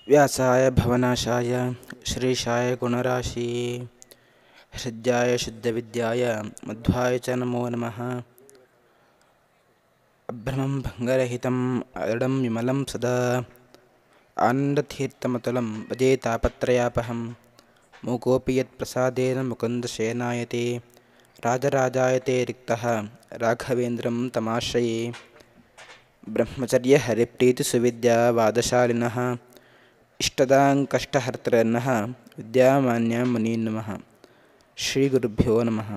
ವ್ಯಾಸಾಯ ಭವನಾಶಾಯ ಶ್ರೀಶಾಯ ಗುಣರಾಶಿ ಹೃದ್ಯಾಯ ಶುದ್ಧವಿದ್ಯಾಯ ಮಧ್ವಾಯ ಚ ನಮೋ ನಮಃ. ಅಭ್ರಮಂ ಭಂಗರಹಿತಂ ಅಜಡಂ ವಿಮಲಂ ಸದಾ ಆನಂದತೀರ್ಥಮತುಲಂ ಭಜೆ ತಾಪತ್ರಯಾಪಹಂ. ಮೂಕೋಪಿ ಯತ್ ಪ್ರಸಾದೇನ ಮುಕುಂದಶಯನಾಯತೆ ರಾಜರಾಜಾಯತೆ ರಿಕ್ತಃ ರಾಘವೇಂದ್ರಂ ತಮಾಶ್ರಯೇ. ಬ್ರಹ್ಮಚರ್ಯ ಹರಿಪ್ರೀತಿ ಸುವಿದ್ಯಾ ವಾದಶಾಲಿನಃ ಇಷ್ಟದಾಂ ಕಷ್ಟಹರ್ತೃನ್ನಃ ವಿದ್ಯಾಮಾನ್ಯ ಮುನೀನ್ ನಮಃ. ಶ್ರೀ ಗುರುಭ್ಯೋ ನಮಃ.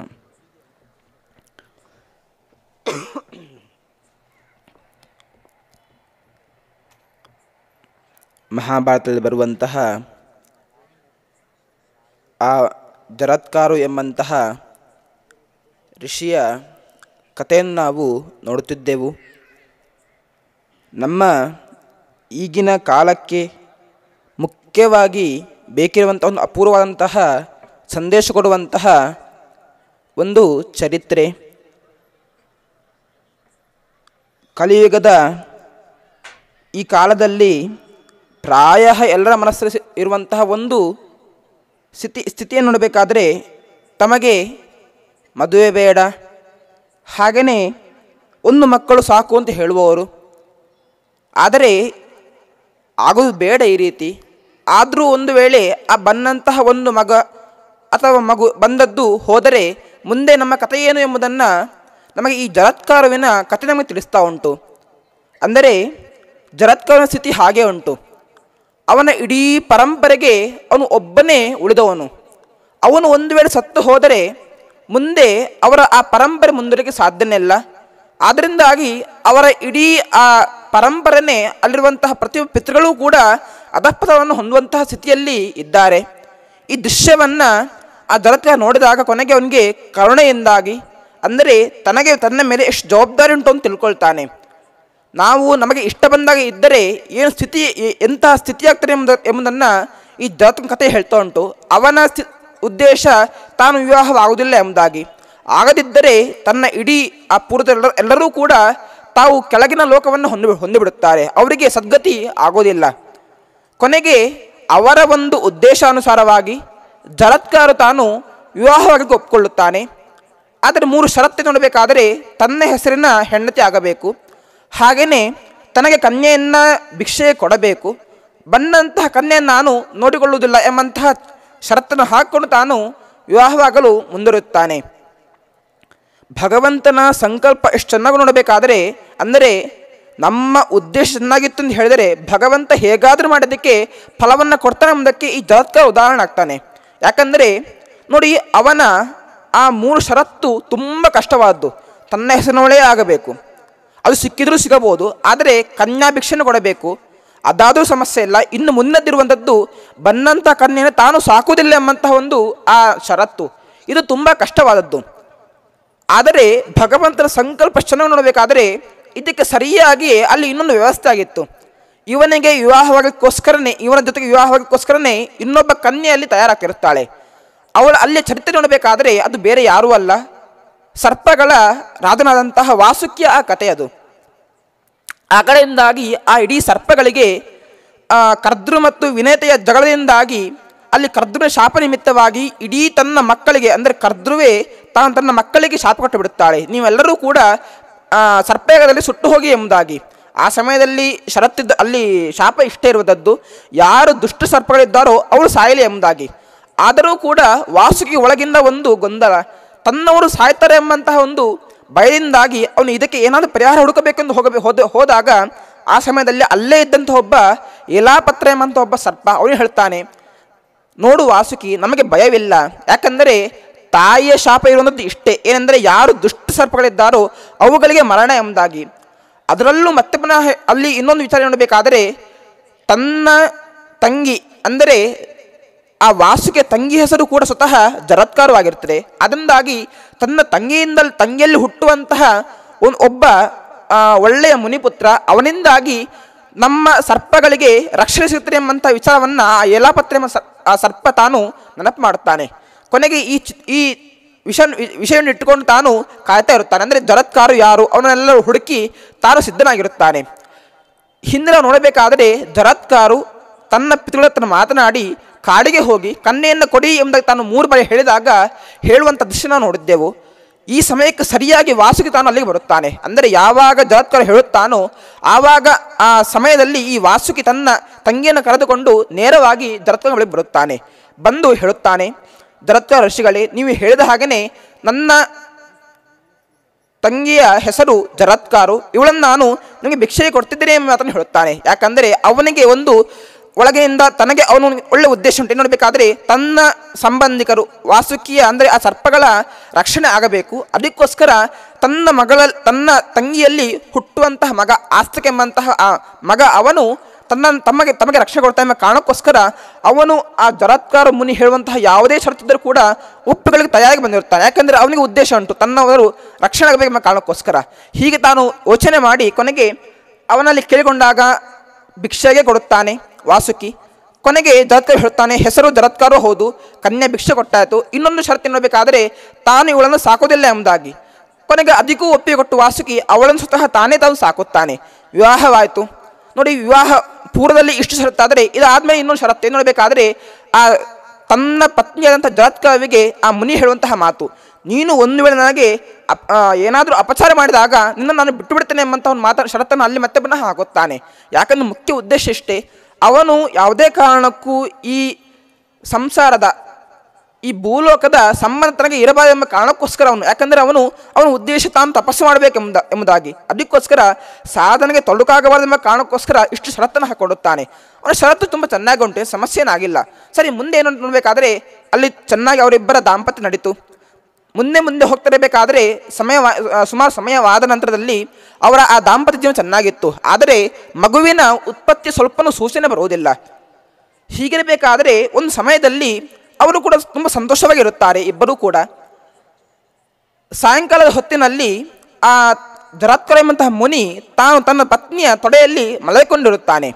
ಮಹಾಭಾರತದಲ್ಲಿ ಬರುವಂತಹ ಆ ಜರತ್ಕಾರು ಎಂಬಂತಹ ಋಷಿಯ ಕಥೆಯನ್ನು ನಾವು ನೋಡುತ್ತಿದ್ದೆವು. ನಮ್ಮ ಈಗಿನ ಕಾಲಕ್ಕೆ ಮುಖ್ಯವಾಗಿ ಬೇಕಿರುವಂಥ ಒಂದು ಅಪೂರ್ವವಾದಂತಹ ಸಂದೇಶ ಕೊಡುವಂತಹ ಒಂದು ಚರಿತ್ರೆ. ಕಲಿಯುಗದ ಈ ಕಾಲದಲ್ಲಿ ಪ್ರಾಯ ಎಲ್ಲರ ಮನಸ್ಸಲ್ಲಿ ಇರುವಂತಹ ಒಂದು ಸ್ಥಿತಿಯನ್ನು ನೋಡಬೇಕಾದರೆ ತಮಗೆ ಮದುವೆ ಬೇಡ, ಹಾಗೆಯೇ ಒಂದು ಮಕ್ಕಳು ಸಾಕು ಅಂತ ಹೇಳುವವರು. ಆದರೆ ಆಗೋದು ಬೇಡ ಈ ರೀತಿ. ಆದರೂ ಒಂದು ವೇಳೆ ಆ ಬಂದಂತಹ ಒಂದು ಮಗ ಅಥವಾ ಮಗು ಬಂದದ್ದು ಹೋದರೆ ಮುಂದೆ ನಮ್ಮ ಕಥೆ ಏನು ಎಂಬುದನ್ನು ನಮಗೆ ಈ ಜರತ್ಕಾರುವಿನ ಕಥೆ ನಮಗೆ ತಿಳಿಸ್ತಾ ಉಂಟು. ಅಂದರೆ ಜರತ್ಕಾರುವಿನ ಸ್ಥಿತಿ ಹಾಗೆ ಉಂಟು. ಅವನ ಇಡೀ ಪರಂಪರೆಗೆ ಅವನು ಒಬ್ಬನೇ ಉಳಿದವನು. ಅವನು ಒಂದು ವೇಳೆ ಸತ್ತು ಹೋದರೆ ಮುಂದೆ ಅವರ ಆ ಪರಂಪರೆ ಮುಂದುವರಿಕೆ ಸಾಧ್ಯನೇ ಇಲ್ಲ. ಆದ್ದರಿಂದಾಗಿ ಅವರ ಇಡೀ ಆ ಪರಂಪರೆನೇ ಅಲ್ಲಿರುವಂತಹ ಪ್ರತಿಯೊಬ್ಬ ಪಿತೃಗಳೂ ಕೂಡ ಅಧಃಪತನವನ್ನು ಹೊಂದುವಂತಹ ಸ್ಥಿತಿಯಲ್ಲಿ ಇದ್ದಾರೆ. ಈ ದೃಶ್ಯವನ್ನು ಆ ಜರತ್ಕಾರು ನೋಡಿದಾಗ ಕೊನೆಗೆ ಅವನಿಗೆ ಕರುಣೆಯಿಂದಾಗಿ, ಅಂದರೆ ತನ್ನ ಮೇಲೆ ಎಷ್ಟು ಜವಾಬ್ದಾರಿ ಉಂಟು ಅಂತ ತಿಳ್ಕೊಳ್ತಾನೆ. ನಾವು ನಮಗೆ ಇಷ್ಟ ಬಂದಾಗ ಇದ್ದರೆ ಏನು ಸ್ಥಿತಿ, ಎಂತಹ ಸ್ಥಿತಿ ಆಗ್ತದೆ ಎಂಬುದನ್ನು ಈ ಜರತ್ಕಾರನ ಕಥೆ ಹೇಳ್ತಾ ಉಂಟು. ಅವನ ಉದ್ದೇಶ ತಾನು ವಿವಾಹವಾಗುವುದಿಲ್ಲ ಎಂಬುದಾಗಿ. ಆಗದಿದ್ದರೆ ತನ್ನ ಇಡೀ ಆ ಪೂರ್ವದ ಎಲ್ಲರೂ ಕೂಡ ತಾವು ಕೆಳಗಿನ ಲೋಕವನ್ನು ಹೊಂದಿಬಿಡುತ್ತಾರೆ, ಅವರಿಗೆ ಸದ್ಗತಿ ಆಗೋದಿಲ್ಲ. ಕೊನೆಗೆ ಅವರ ಒಂದು ಉದ್ದೇಶಾನುಸಾರವಾಗಿ ಜರತ್ಕಾರು ತಾನು ವಿವಾಹವಾಗಿ ಒಪ್ಪಿಕೊಳ್ಳುತ್ತಾನೆ. ಆದರೆ 3 ಷರತ್ತು ನೋಡಬೇಕಾದರೆ ತನ್ನ ಹೆಸರಿನ ಹೆಂಡತಿ ಆಗಬೇಕು, ಹಾಗೆಯೇ ತನಗೆ ಕನ್ಯೆಯನ್ನು ಭಿಕ್ಷೆ ಕೊಡಬೇಕು, ಬಂದಂತಹ ಕನ್ಯೆಯನ್ನು ನಾನು ನೋಡಿಕೊಳ್ಳುವುದಿಲ್ಲ ಎಂಬಂತಹ ಷರತ್ತನ್ನು ಹಾಕಿಕೊಂಡು ತಾನು ವಿವಾಹವಾಗಲು ಮುಂದುವರಿಯುತ್ತಾನೆ. ಭಗವಂತನ ಸಂಕಲ್ಪ ಎಷ್ಟು ಚೆನ್ನಾಗಿ ನೋಡಬೇಕಾದರೆ, ಅಂದರೆ ನಮ್ಮ ಉದ್ದೇಶ ಚೆನ್ನಾಗಿತ್ತು ಅಂತ ಹೇಳಿದರೆ ಭಗವಂತ ಹೇಗಾದರೂ ಮಾಡೋದಕ್ಕೆ ಫಲವನ್ನು ಕೊಡ್ತಾನೆ ಎಂಬುದಕ್ಕೆ ಈ ಜರತ್ಕಾರು ಉದಾಹರಣೆ ಆಗ್ತಾನೆ. ಯಾಕಂದರೆ ನೋಡಿ, ಅವನ ಆ 3 ಷರತ್ತು ತುಂಬ ಕಷ್ಟವಾದ್ದು. ತನ್ನ ಹೆಸರಿನೊಳೇ ಆಗಬೇಕು, ಅದು ಸಿಕ್ಕಿದ್ರೂ ಸಿಗಬಹುದು, ಆದರೆ ಕನ್ಯಾ ಭಿಕ್ಷೆಯನ್ನು ಕೊಡಬೇಕು, ಅದಾದರೂ ಸಮಸ್ಯೆ ಇಲ್ಲ. ಇನ್ನು ಮುನ್ನದಿರುವಂಥದ್ದು ಬಂದಂಥ ಕನ್ಯೆಯನ್ನು ತಾನು ಸಾಕುವುದಿಲ್ಲ ಎಂಬಂತಹ ಒಂದು ಆ ಷರತ್ತು, ಇದು ತುಂಬ ಕಷ್ಟವಾದದ್ದು. ಆದರೆ ಭಗವಂತನ ಸಂಕಲ್ಪ ಚೆನ್ನಾಗಿ ನೋಡಬೇಕಾದರೆ ಇದಕ್ಕೆ ಸರಿಯಾಗಿ ಅಲ್ಲಿ ಇನ್ನೊಂದು ವ್ಯವಸ್ಥೆ ಆಗಿತ್ತು. ಇವನಿಗೆ ವಿವಾಹವಾಗಕ್ಕೋಸ್ಕರನೇ, ಇವನ ಜೊತೆಗೆ ವಿವಾಹವಾಗಕ್ಕೋಸ್ಕರನೇ ಇನ್ನೊಬ್ಬ ಕನ್ಯೆಯಲ್ಲಿ ತಯಾರಾಗಿರುತ್ತಾಳೆ. ಅವಳು ಅಲ್ಲಿ ಚರಿತ್ರೆ ನೋಡಬೇಕಾದರೆ ಅದು ಬೇರೆ ಯಾರೂ ಅಲ್ಲ, ಸರ್ಪಗಳ ರಾಜನಾದಂತಹ ವಾಸುಕಿಯ ಆ ಕಥೆ ಅದು. ಆ ಕಡೆಯಿಂದಾಗಿ ಆ ಇಡೀ ಸರ್ಪಗಳಿಗೆ ಕರ್ದೃ ಮತ್ತು ವಿನಯತೆಯ ಜಗಳದಿಂದಾಗಿ ಅಲ್ಲಿ ಕರ್ದೃನ ಶಾಪ ನಿಮಿತ್ತವಾಗಿ ಇಡೀ ತನ್ನ ಮಕ್ಕಳಿಗೆ, ಅಂದರೆ ಕರ್ದೃವೇ ತಾನು ತನ್ನ ಮಕ್ಕಳಿಗೆ ಶಾಪ ಕೊಟ್ಟು ಬಿಡುತ್ತಾಳೆ, ನೀವೆಲ್ಲರೂ ಕೂಡ ಸರ್ಪಯಾಗದಲ್ಲಿ ಸುಟ್ಟು ಹೋಗಿ ಎಂಬುದಾಗಿ. ಆ ಸಮಯದಲ್ಲಿ ಷರತ್ತಿದ್ದ ಅಲ್ಲಿ ಶಾಪ ಇಷ್ಟೇ ಇರುವುದದ್ದು, ಯಾರು ದುಷ್ಟ ಸರ್ಪಗಳಿದ್ದಾರೋ ಅವಳು ಸಾಯಲಿ ಎಂಬುದಾಗಿ. ಆದರೂ ಕೂಡ ವಾಸುಕಿಗೆ ಒಳಗಿಂದ ಒಂದು ಗೊಂದಲ, ತನ್ನವರು ಸಾಯ್ತಾರೆ ಎಂಬಂತಹ ಒಂದು ಭಯದಿಂದಾಗಿ ಅವನು ಇದಕ್ಕೆ ಏನಾದರೂ ಪರಿಹಾರ ಹುಡುಕಬೇಕೆಂದು ಹೋದಾಗ ಆ ಸಮಯದಲ್ಲಿ ಅಲ್ಲೇ ಇದ್ದಂಥ ಒಬ್ಬ ಏಲಾಪತ್ರ ಎಂಬಂಥ ಒಬ್ಬ ಸರ್ಪ ಅವನು ಹೇಳ್ತಾನೆ, ನೋಡು ವಾಸುಕಿ, ನಮಗೆ ಭಯವಿಲ್ಲ, ಯಾಕಂದರೆ ತಾಯಿಯ ಶಾಪ ಇರುವಂಥದ್ದು ಇಷ್ಟೇ, ಏನೆಂದರೆ ಯಾರು ದುಷ್ಟ ಸರ್ಪಗಳಿದ್ದಾರೋ ಅವುಗಳಿಗೆ ಮರಣ ಎಂಬುದಾಗಿ. ಅದರಲ್ಲೂ ಮತ್ತೆ ಪುನಃ ಅಲ್ಲಿ ಇನ್ನೊಂದು ವಿಚಾರ ನೋಡಬೇಕಾದರೆ ತನ್ನ ತಂಗಿ, ಅಂದರೆ ಆ ವಾಸುಕಿಯ ತಂಗಿ ಹೆಸರು ಕೂಡ ಸ್ವತಃ ಜರತ್ಕಾರವಾಗಿರ್ತದೆ. ಅದರಿಂದಾಗಿ ತನ್ನ ತಂಗಿಯಲ್ಲಿ ಹುಟ್ಟುವಂತಹ ಒಬ್ಬ ಒಳ್ಳೆಯ ಮುನಿಪುತ್ರ, ಅವನಿಂದಾಗಿ ನಮ್ಮ ಸರ್ಪಗಳಿಗೆ ರಕ್ಷಣೆ ಸಿಗುತ್ತದೆ ಎಂಬಂಥ ವಿಚಾರವನ್ನು ಆ ಏಲಾಪತ್ರೆ ಆ ಸರ್ಪ ತಾನು ನೆನಪು ಮಾಡುತ್ತಾನೆ. ಕೊನೆಗೆ ಈ ವಿಷಯವನ್ನು ಇಟ್ಟುಕೊಂಡು ತಾನು ಕಾಯ್ತಾ ಇರುತ್ತಾನೆ. ಅಂದರೆ ಜರತ್ಕಾರು ಯಾರು ಅವನ್ನೆಲ್ಲರೂ ಹುಡುಕಿ ತಾನು ಸಿದ್ಧನಾಗಿರುತ್ತಾನೆ. ಹಿಂದೆ ನಾವು ನೋಡಬೇಕಾದರೆ ಜರತ್ಕಾರು ತನ್ನ ಪಿತೃಗಳ ಹತ್ರ ಮಾತನಾಡಿ ಕಾಡಿಗೆ ಹೋಗಿ ಕನ್ಯೆಯನ್ನು ಕೊಡಿ ಎಂಬುದಾಗಿ ತಾನು 3 ಬಾರಿ ಹೇಳಿದಾಗ ಹೇಳುವಂಥ ದೃಶ್ಯ ನಾವು ನೋಡಿದ್ದೆವು. ಈ ಸಮಯಕ್ಕೆ ಸರಿಯಾಗಿ ವಾಸುಕಿ ತಾನು ಅಲ್ಲಿಗೆ ಬರುತ್ತಾನೆ. ಅಂದರೆ ಯಾವಾಗ ಜರತ್ಕಾರ ಹೇಳುತ್ತಾನೋ ಆವಾಗ ಆ ಸಮಯದಲ್ಲಿ ಈ ವಾಸುಕಿ ತನ್ನ ತಂಗಿಯನ್ನು ಕರೆದುಕೊಂಡು ನೇರವಾಗಿ ಜರತ್ಕಾರ ಬಳಿಗೆ ಬರುತ್ತಾನೆ. ಬಂದು ಹೇಳುತ್ತಾನೆ, ಜರತ್ಕಾರ ಋಷಿಗಳೇ, ನೀವು ಹೇಳಿದ ಹಾಗೆಯೇ ನನ್ನ ತಂಗಿಯ ಹೆಸರು ಜರತ್ಕಾರು, ಇವಳನ್ನು ನಾನು ನಿಮಗೆ ಭಿಕ್ಷೆಗೆ ಕೊಡ್ತಿದ್ದೇನೆ ಎಂಬ ಮಾತನ್ನು ಹೇಳುತ್ತಾನೆ. ಯಾಕಂದರೆ ಅವನಿಗೆ ಒಂದು ಒಳಗಿನಿಂದ ತನಗೆ ಅವನು ಒಳ್ಳೆ ಉದ್ದೇಶ ಉಂಟು. ನೋಡಬೇಕಾದ್ರೆ ತನ್ನ ಸಂಬಂಧಿಕರು ವಾಸುಕಿಯ ಅಂದರೆ ಆ ಸರ್ಪಗಳ ರಕ್ಷಣೆ ಆಗಬೇಕು. ಅದಕ್ಕೋಸ್ಕರ ತನ್ನ ತಂಗಿಯಲ್ಲಿ ಹುಟ್ಟುವಂತಹ ಮಗ ಆಸ್ತಿಕ ಎಂಬಂತಹ ಆ ಮಗ ಅವನು ತಮಗೆ ರಕ್ಷಣೆ ಕೊಡ್ತಾ ಎಂಬ ಕಾರಣಕ್ಕೋಸ್ಕರ ಅವನು ಆ ಜರತ್ಕಾರ ಮುನಿ ಹೇಳುವಂತಹ ಯಾವುದೇ ಷರತ್ತಿದ್ದರೂ ಕೂಡ ಒಪ್ಪುಗಳಿಗೆ ತಯಾರಾಗಿ ಬಂದಿರುತ್ತಾನೆ. ಯಾಕಂದರೆ ಅವನಿಗೆ ಉದ್ದೇಶ ಉಂಟು, ತನ್ನವರು ರಕ್ಷಣೆ ಆಗಬೇಕೆಂಬ ಕಾರಣಕ್ಕೋಸ್ಕರ. ಹೀಗೆ ತಾನು ಯೋಚನೆ ಮಾಡಿ ಕೊನೆಗೆ ಅವನಲ್ಲಿ ಕೇಳಿಕೊಂಡಾಗ ಭಿಕ್ಷೆಗೆ ಕೊಡುತ್ತಾನೆ ವಾಸುಕಿ. ಕೊನೆಗೆ ಜರತ್ಕಾರ ಹೇಳುತ್ತಾನೆ, ಹೆಸರು ಜರತ್ಕಾರೂ ಹೌದು, ಕನ್ಯೆ ಭಿಕ್ಷೆ ಕೊಟ್ಟಾಯಿತು, ಇನ್ನೊಂದು ಷರತ್ತು ನೋಡಬೇಕಾದರೆ ತಾನು ಇವಳನ್ನು ಸಾಕೋದಿಲ್ಲ ಎಂಬುದಾಗಿ. ಕೊನೆಗೆ ಅದಕ್ಕೂ ಒಪ್ಪಿಗೆ ಕೊಟ್ಟು ವಾಸುಕಿ ಅವಳನ್ನು ಸ್ವತಃ ತಾನು ಸಾಕುತ್ತಾನೆ. ವಿವಾಹವಾಯಿತು. ನೋಡಿ, ವಿವಾಹ ಪೂರ್ವದಲ್ಲಿ ಇಷ್ಟು ಷರತ್ತಾದರೆ ಇದಾದಮೇಲೆ ಇನ್ನೊಂದು ಷರತ್ತು ಏನು ನೋಡಬೇಕಾದರೆ ಆ ತನ್ನ ಪತ್ನಿಯಾದಂಥ ಜರತ್ಕಾರವಿಗೆ ಆ ಮುನಿ ಹೇಳುವಂತಹ ಮಾತು, ನೀನು ಒಂದು ವೇಳೆ ನನಗೆ ಏನಾದರೂ ಅಪಚಾರ ಮಾಡಿದಾಗ ನಿನ್ನನ್ನು ನಾನು ಬಿಟ್ಟು ಬಿಡ್ತೇನೆ ಎಂಬಂಥ ಒಂದು ಷರತ್ತನ್ನು ಅಲ್ಲಿ ಮತ್ತೆ ಪುನಃ ಹಾಕುತ್ತಾನೆ. ಯಾಕಂದರೆ ಮುಖ್ಯ ಉದ್ದೇಶ ಇಷ್ಟೇ, ಅವನು ಯಾವುದೇ ಕಾರಣಕ್ಕೂ ಈ ಸಂಸಾರದ ಈ ಭೂಲೋಕದ ಸಂಬಂಧ ತನಗೆ ಇರಬಾರದೆಂಬ ಕಾರಣಕ್ಕೋಸ್ಕರ ಯಾಕಂದರೆ ಅವನ ಉದ್ದೇಶ ತಾನು ತಪಸ್ಸು ಮಾಡಬೇಕೆಂಬುದಾಗಿ. ಅದಕ್ಕೋಸ್ಕರ ಸಾಧನೆಗೆ ತೊಡಕಾಗಬಾರದೆಂಬ ಕಾರಣಕ್ಕೋಸ್ಕರ ಇಷ್ಟು ಷರತ್ತನ್ನು ಹಾಕೊಡುತ್ತಾನೆ. ಅವನ ಷರತ್ತು ತುಂಬ ಚೆನ್ನಾಗಿ ಉಂಟು, ಸಮಸ್ಯೆ ಏನಾಗಿಲ್ಲ. ಸರಿ, ಮುಂದೆ ಏನು ನೋಡಬೇಕಾದ್ರೆ ಅಲ್ಲಿ ಚೆನ್ನಾಗಿ ಅವರಿಬ್ಬರ ದಾಂಪತ್ಯ ನಡೀತು. ಮುಂದೆ ಹೋಗ್ತಿರಬೇಕಾದ್ರೆ ಸುಮಾರು ಸಮಯವಾದ ನಂತರದಲ್ಲಿ ಅವರ ಆ ದಾಂಪತ್ಯ ಜೀವನ ಚೆನ್ನಾಗಿತ್ತು. ಆದರೆ ಮಗುವಿನ ಉತ್ಪತ್ತಿ ಸ್ವಲ್ಪನೂ ಸೂಚನೆ ಬರುವುದಿಲ್ಲ. ಹೀಗಿರಬೇಕಾದರೆ ಒಂದು ಸಮಯದಲ್ಲಿ ಅವರು ಕೂಡ ತುಂಬ ಸಂತೋಷವಾಗಿರುತ್ತಾರೆ ಇಬ್ಬರೂ ಕೂಡ. ಸಾಯಂಕಾಲದ ಹೊತ್ತಿನಲ್ಲಿ ಆ ಜರತ್ಕಾರ ಎಂಬಂತಹ ಮುನಿ ತಾನು ತನ್ನ ಪತ್ನಿಯ ತೊಡೆಯಲ್ಲಿ ಮಲಗಿಕೊಂಡಿರುತ್ತಾನೆ.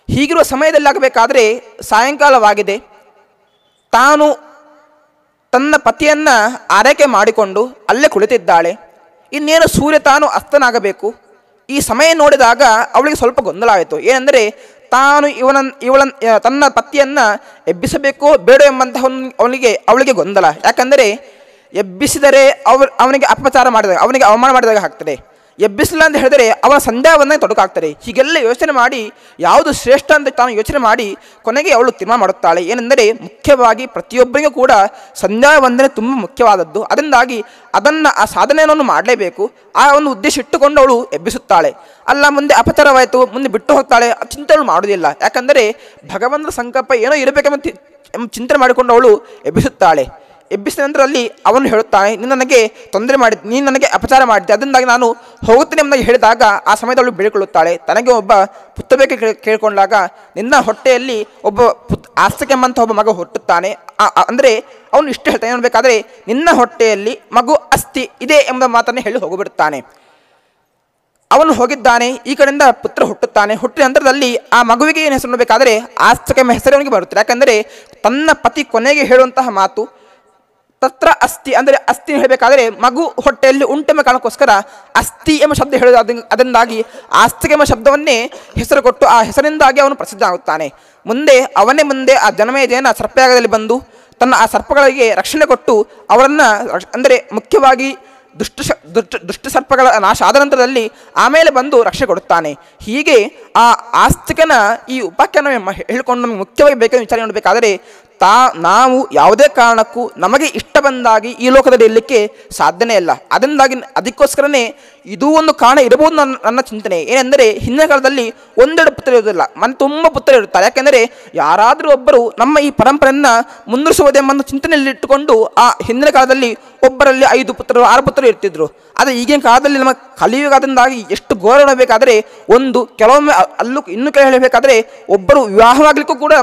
ಹೀಗಿರುವ ಸಮಯದಲ್ಲಿ ಆಗಬೇಕಾದ್ರೆ ಸಾಯಂಕಾಲವಾಗಿದೆ. ತಾನು ತನ್ನ ಪತಿಯನ್ನು ಆರೈಕೆ ಮಾಡಿಕೊಂಡು ಅಲ್ಲೇ ಕುಳಿತಿದ್ದಾಳೆ. ಇನ್ನೇನು ಸೂರ್ಯ ತಾನು ಅಸ್ತನಾಗಬೇಕು. ಈ ಸಮಯ ನೋಡಿದಾಗ ಅವಳಿಗೆ ಸ್ವಲ್ಪ ಗೊಂದಲ ಆಯಿತು. ಏನೆಂದರೆ ತಾನು ತನ್ನ ಪತಿಯನ್ನು ಎಬ್ಬಿಸಬೇಕೋ ಬೇಡ ಎಂಬಂತಹ ಅವಳಿಗೆ ಗೊಂದಲ. ಯಾಕಂದರೆ ಎಬ್ಬಿಸಿದರೆ ಅವನಿಗೆ ಅಪಚಾರ ಮಾಡಿದಾಗ, ಅವನಿಗೆ ಅವಮಾನ ಮಾಡಿದಾಗ ಆಗ್ತದೆ. ಎಬ್ಬಿಸಲಿಲ್ಲ ಅಂತ ಹೇಳಿದರೆ ಅವನ ಸಂಧ್ಯಾವಂದನೆ ತೊಡಕಾಗ್ತದೆ. ಹೀಗೆಲ್ಲ ಯೋಚನೆ ಮಾಡಿ ಯಾವುದು ಶ್ರೇಷ್ಠ ಅಂತ ತಾನು ಯೋಚನೆ ಮಾಡಿ ಕೊನೆಗೆ ಅವಳು ತೀರ್ಮಾನ ಮಾಡುತ್ತಾಳೆ. ಏನೆಂದರೆ ಮುಖ್ಯವಾಗಿ ಪ್ರತಿಯೊಬ್ಬರಿಗೂ ಕೂಡ ಸಂಧ್ಯಾವಂದನೆ ತುಂಬ ಮುಖ್ಯವಾದದ್ದು. ಅದರಿಂದಾಗಿ ಆ ಸಾಧನೆಯನ್ನು ಮಾಡಲೇಬೇಕು. ಆ ಒಂದು ಉದ್ದೇಶ ಇಟ್ಟುಕೊಂಡು ಅವಳು ಎಬ್ಬಿಸುತ್ತಾಳೆ. ಅಲ್ಲ, ಮುಂದೆ ಅಪಚಾರವಾಯಿತು, ಮುಂದೆ ಬಿಟ್ಟು ಹೋಗ್ತಾಳೆ, ಚಿಂತೆ ಅವಳು ಮಾಡುವುದಿಲ್ಲ. ಯಾಕಂದರೆ ಭಗವಂತನ ಸಂಕಲ್ಪ ಏನೋ ಇರಬೇಕೆಂಬ ಚಿಂತನೆ ಮಾಡಿಕೊಂಡು ಅವಳು ಎಬ್ಬಿಸುತ್ತಾಳೆ. ಎಬ್ಬಿಸಿದ ನಂತರದಲ್ಲಿ ಅವನು ಹೇಳುತ್ತಾನೆ, ನೀನು ನನಗೆ ಅಪಚಾರ ಮಾಡಿದ್ದೆ, ಅದರಿಂದಾಗಿ ನಾನು ಹೋಗುತ್ತೇನೆ ಎಂಬುದಾಗಿ ಹೇಳಿದಾಗ ಆ ಸಮಯದವಳು ಬೇಡಿಕೊಳ್ಳುತ್ತಾಳೆ. ತನಗೆ ಒಬ್ಬ ಪುತ್ರ ಬೇಕು ಕೇಳಿಕೊಂಡಾಗ ನಿನ್ನ ಹೊಟ್ಟೆಯಲ್ಲಿ ಒಬ್ಬ ಆಸ್ತಿಕ ಎಂಬಂಥ ಒಬ್ಬ ಮಗ ಹುಟ್ಟುತ್ತಾನೆ. ಅಂದರೆ ಅವನು ಇಷ್ಟು ಹೇಳ್ತಾನೆ, ನೋಡಬೇಕಾದ್ರೆ ನಿನ್ನ ಹೊಟ್ಟೆಯಲ್ಲಿ ಮಗು ಅಸ್ಥಿ ಇದೆ ಎಂಬ ಮಾತನ್ನು ಹೇಳಿ ಹೋಗಿಬಿಡುತ್ತಾನೆ. ಅವನು ಹೋಗಿದ್ದಾನೆ. ಈ ಕಡೆಯಿಂದ ಪುತ್ರ ಹುಟ್ಟುತ್ತಾನೆ. ಹುಟ್ಟಿದ ನಂತರದಲ್ಲಿ ಆ ಮಗುವಿಗೆ ಏನು ಹೆಸರು ನೋಡಬೇಕಾದ್ರೆ ಆಸ್ತಿಕ ಎಂಬ ಹೆಸರು ಅವನಿಗೆ ಬರುತ್ತೆ. ಯಾಕಂದರೆ ತನ್ನ ಪತಿ ಕೊನೆಗೆ ಹೇಳುವಂತಹ ಮಾತು ತತ್ರ ಅಸ್ಥಿ, ಅಂದರೆ ಅಸ್ಥಿ ಹೇಳಬೇಕಾದ್ರೆ ಮಗು ಹೊಟ್ಟೆಯಲ್ಲಿ ಉಂಟೆಂಬ ಕಾರಣಕ್ಕೋಸ್ಕರ ಅಸ್ಥಿ ಎಂಬ ಶಬ್ದ ಹೇಳೋದು. ಅದರಿಂದಾಗಿ ಆಸ್ತಿಕ ಎಂಬ ಶಬ್ದವನ್ನೇ ಹೆಸರು ಕೊಟ್ಟು ಆ ಹೆಸರಿಂದಾಗಿ ಅವನು ಪ್ರಸಿದ್ಧ ಆಗುತ್ತಾನೆ. ಮುಂದೆ ಆ ಜನಮೇಜಯನ ಸರ್ಪಯಾಗದಲ್ಲಿ ಬಂದು ತನ್ನ ಆ ಸರ್ಪಗಳಿಗೆ ರಕ್ಷಣೆ ಕೊಟ್ಟು ಅವರನ್ನು, ಅಂದರೆ ಮುಖ್ಯವಾಗಿ ದುಷ್ಟ ಸರ್ಪಗಳ ನಾಶ ಆದ ನಂತರದಲ್ಲಿ ಆಮೇಲೆ ಬಂದು ರಕ್ಷಣೆ ಕೊಡುತ್ತಾನೆ. ಹೀಗೆ ಆ ಆಸ್ತಿಕನ ಈ ಉಪಾಖ್ಯಾನ ಹೇಳಿಕೊಂಡು ನಮಗೆ ಮುಖ್ಯವಾಗಿ ಬೇಕಾದ ವಿಚಾರ ನೋಡಬೇಕಾದರೆ ನಾವು ಯಾವುದೇ ಕಾರಣಕ್ಕೂ ನಮಗೆ ಇಷ್ಟ ಬಂದಾಗಿ ಈ ಲೋಕದಲ್ಲಿ ಇರಲಿಕ್ಕೆ ಸಾಧ್ಯನೇ ಇಲ್ಲ. ಅದಕ್ಕೋಸ್ಕರನೇ ಇದೂ ಒಂದು ಕಾರಣ ಇರಬಹುದು ನನ್ನ ಚಿಂತನೆ. ಏನೆಂದರೆ ಹಿಂದಿನ ಕಾಲದಲ್ಲಿ ಒಂದೆರಡು ಪುತ್ರ ಇರುವುದಿಲ್ಲ, ಮನೆ ತುಂಬ ಪುತ್ರ ಇರುತ್ತಾರೆ. ಯಾಕೆಂದರೆ ಯಾರಾದರೂ ಒಬ್ಬರು ನಮ್ಮ ಈ ಪರಂಪರೆಯನ್ನು ಮುಂದುವರಿಸುವುದೆಂಬ ಚಿಂತನೆಯಲ್ಲಿ ಇಟ್ಟುಕೊಂಡು ಆ ಹಿಂದಿನ ಕಾಲದಲ್ಲಿ ಒಬ್ಬರಲ್ಲಿ 5 ಪುತ್ರರು 6 ಪುತ್ರರು ಇರ್ತಿದ್ರು. ಆದರೆ ಈಗಿನ ಕಾಲದಲ್ಲಿ ನಮ್ಮ ಕಲಿಯುಗದಿಂದಾಗಿ ಎಷ್ಟು ಗೌರವ ಬೇಕಾದರೆ ಕೆಲವೊಮ್ಮೆ ಇನ್ನೂ ಕೆಳ ಹೇಳಬೇಕಾದ್ರೆ ಒಬ್ಬರು ವಿವಾಹವಾಗಲಿಕ್ಕೂ ಕೂಡ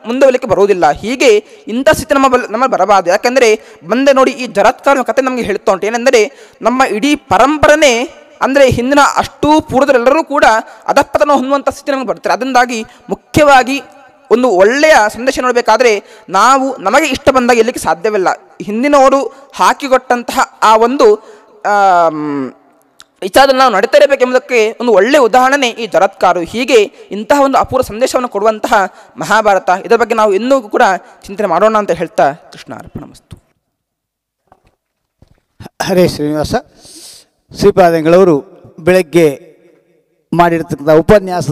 ಮುಂದುವರಲಿಕ್ಕೆ ಬರುವುದಿಲ್ಲ. ಹೀಗೆ ಇಂಥ ಸ್ಥಿತಿ ನಮ್ಮ ಬರಬಾರದು. ಯಾಕೆಂದರೆ ಮುಂದೆ ನೋಡಿ ಈ ಜರತ್ಕಾರನ ಕಥೆ ನಮಗೆ ಹೇಳ್ತಾ ಉಂಟು. ಏನೆಂದರೆ ನಮ್ಮ ಇಡೀ ಪರಂಪರೆನೇ ಅಂದರೆ ಹಿಂದಿನ ಅಷ್ಟೂ ಪೂರ್ವದರೆಲ್ಲರೂ ಕೂಡ ಅಧಃಪತನ ಹೊಂದುವಂಥ ಸ್ಥಿತಿ ನಮಗೆ ಬರ್ತಾರೆ. ಅದರಿಂದಾಗಿ ಮುಖ್ಯವಾಗಿ ಒಂದು ಒಳ್ಳೆಯ ಸಂದೇಶ ನೋಡಬೇಕಾದ್ರೆ ನಾವು ನಮಗೆ ಇಷ್ಟ ಬಂದಾಗ ಇರಲಿಕ್ಕೆ ಸಾಧ್ಯವಿಲ್ಲ. ಹಿಂದಿನವರು ಹಾಕಿಕೊಟ್ಟಂತಹ ಆ ಒಂದು ವಿಚಾರದಲ್ಲಿ ನಾವು ನಡೀತಾ ಇರಬೇಕೆಂಬುದಕ್ಕೆ ಒಂದು ಒಳ್ಳೆಯ ಉದಾಹರಣೆ ಈ ಜರತ್ಕಾರು. ಹೀಗೆ ಇಂತಹ ಒಂದು ಅಪೂರ್ವ ಸಂದೇಶವನ್ನು ಕೊಡುವಂತಹ ಮಹಾಭಾರತ, ಇದರ ಬಗ್ಗೆ ನಾವು ಇನ್ನೂ ಕೂಡ ಚಿಂತನೆ ಮಾಡೋಣ ಅಂತ ಹೇಳ್ತಾ ಕೃಷ್ಣ ಅರ್ಪಣಮಸ್ತು. ಹರೇ ಶ್ರೀನಿವಾಸ. ಶ್ರೀಪಾದಂಗಳವರು ಬೆಳಗ್ಗೆ ಮಾಡಿರ್ತಕ್ಕಂಥ ಉಪನ್ಯಾಸ